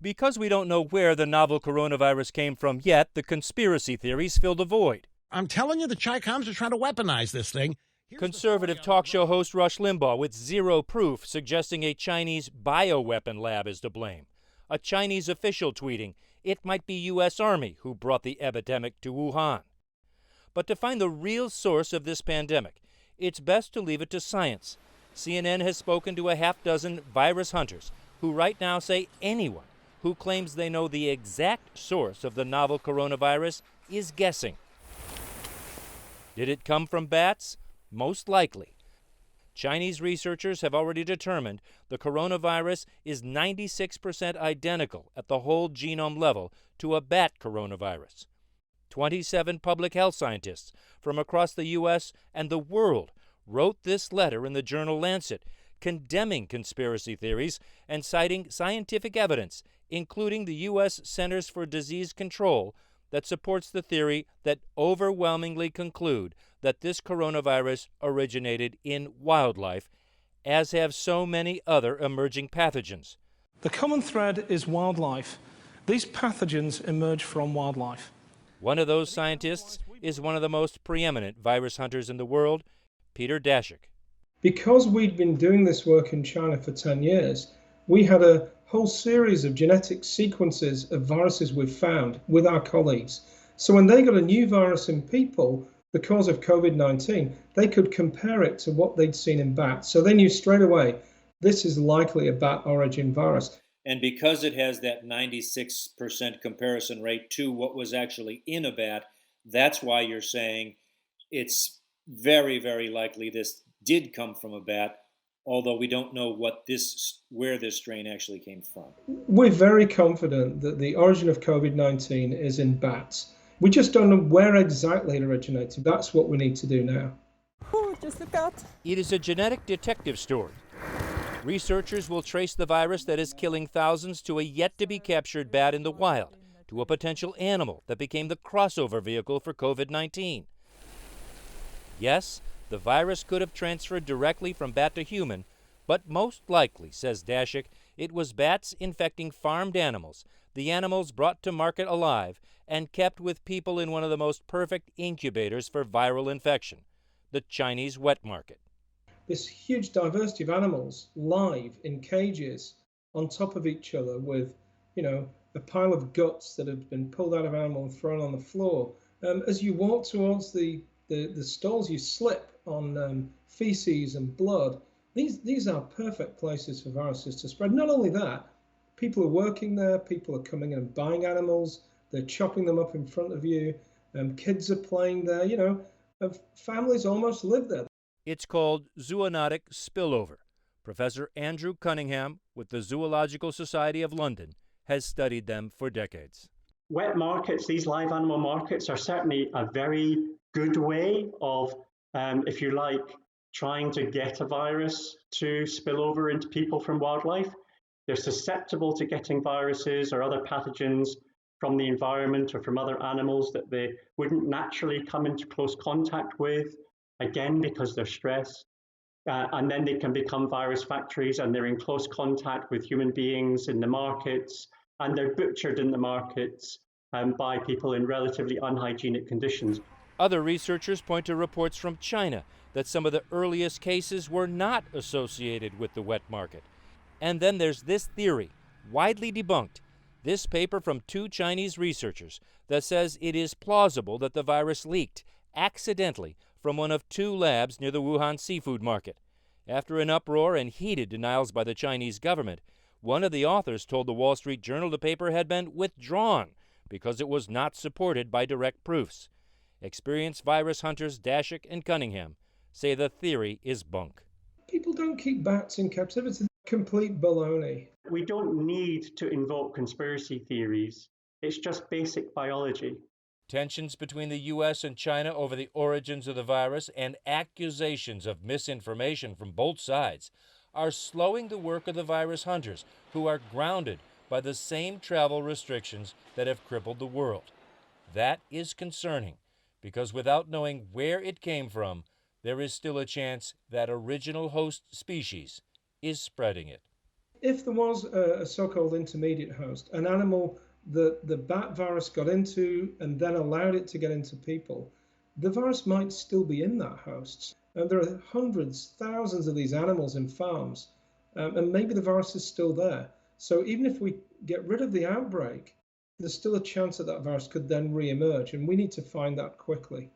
Because we don't know where the novel coronavirus came from yet, the conspiracy theories fill the void. I'm telling you, the Chi-Coms are trying to weaponize this thing. Conservative talk show host Rush Limbaugh with zero proof suggesting a Chinese bioweapon lab is to blame. A Chinese official tweeting it might be U.S. Army who brought the epidemic to Wuhan. But to find the real source of this pandemic, it's best to leave it to science. CNN has spoken to a half dozen virus hunters who right now say anyone who claims they know the exact source of the novel coronavirus is guessing. Did it come from bats? Most likely. Chinese researchers have already determined the coronavirus is 96% identical at the whole genome level to a bat coronavirus. 27 public health scientists from across the U.S. and the world wrote this letter in the journal Lancet, condemning conspiracy theories and citing scientific evidence, including the U.S. Centers for Disease Control, that supports the theory that overwhelmingly conclude that this coronavirus originated in wildlife, as have so many other emerging pathogens. The common thread is wildlife. These pathogens emerge from wildlife. One of those scientists is one of the most preeminent virus hunters in the world, Peter Daszak. Because we'd been doing this work in China for 10 years, we had a whole series of genetic sequences of viruses we've found with our colleagues. So when they got a new virus in people, because of COVID-19, they could compare it to what they'd seen in bats. So they knew straight away, this is likely a bat origin virus. And because it has that 96% comparison rate to what was actually in a bat, that's why you're saying it's very, very likely this did come from a bat, although we don't know where this strain actually came from. We're very confident that the origin of COVID-19 is in bats. We just don't know where exactly it originated. That's what we need to do now. Oh, just a cat. It is a genetic detective story. Researchers will trace the virus that is killing thousands to a yet-to-be-captured bat in the wild, to a potential animal that became the crossover vehicle for COVID-19. Yes, the virus could have transferred directly from bat to human, but most likely, says Daszak, it was bats infecting farmed animals, the animals brought to market alive and kept with people in one of the most perfect incubators for viral infection, the Chinese wet market. This huge diversity of animals live in cages on top of each other with, a pile of guts that have been pulled out of an animal and thrown on the floor. As you walk towards the stalls, you slip on feces and blood. These are perfect places for viruses to spread. Not only that, people are working there, people are coming in and buying animals, they're chopping them up in front of you, kids are playing there, families almost live there. It's called zoonotic spillover. Professor Andrew Cunningham with the Zoological Society of London has studied them for decades. Wet markets, these live animal markets, are certainly a very good way of, if you like, trying to get a virus to spill over into people from wildlife. They're susceptible to getting viruses or other pathogens from the environment or from other animals that they wouldn't naturally come into close contact with, again, because they're stressed. And then they can become virus factories and they're in close contact with human beings in the markets, and they're butchered in the markets by people in relatively unhygienic conditions. Other researchers point to reports from China that some of the earliest cases were not associated with the wet market. And then there's this theory, widely debunked, this paper from 2 Chinese researchers that says it is plausible that the virus leaked accidentally from one of 2 labs near the Wuhan seafood market. After an uproar and heated denials by the Chinese government, one of the authors told the Wall Street Journal the paper had been withdrawn because it was not supported by direct proofs. Experienced virus hunters Daszak and Cunningham say the theory is bunk. People don't keep bats in captivity. Complete baloney. We don't need to invoke conspiracy theories. It's just basic biology. Tensions between the U.S. and China over the origins of the virus and accusations of misinformation from both sides are slowing the work of the virus hunters, who are grounded by the same travel restrictions that have crippled the world. That is concerning, because without knowing where it came from, there is still a chance that original host species is spreading it. If there was a so-called intermediate host, an animal that the bat virus got into and then allowed it to get into people, the virus might still be in that host. And there are hundreds, thousands of these animals in farms, and maybe the virus is still there. So even if we get rid of the outbreak, there's still a chance that that virus could then re-emerge, and we need to find that quickly.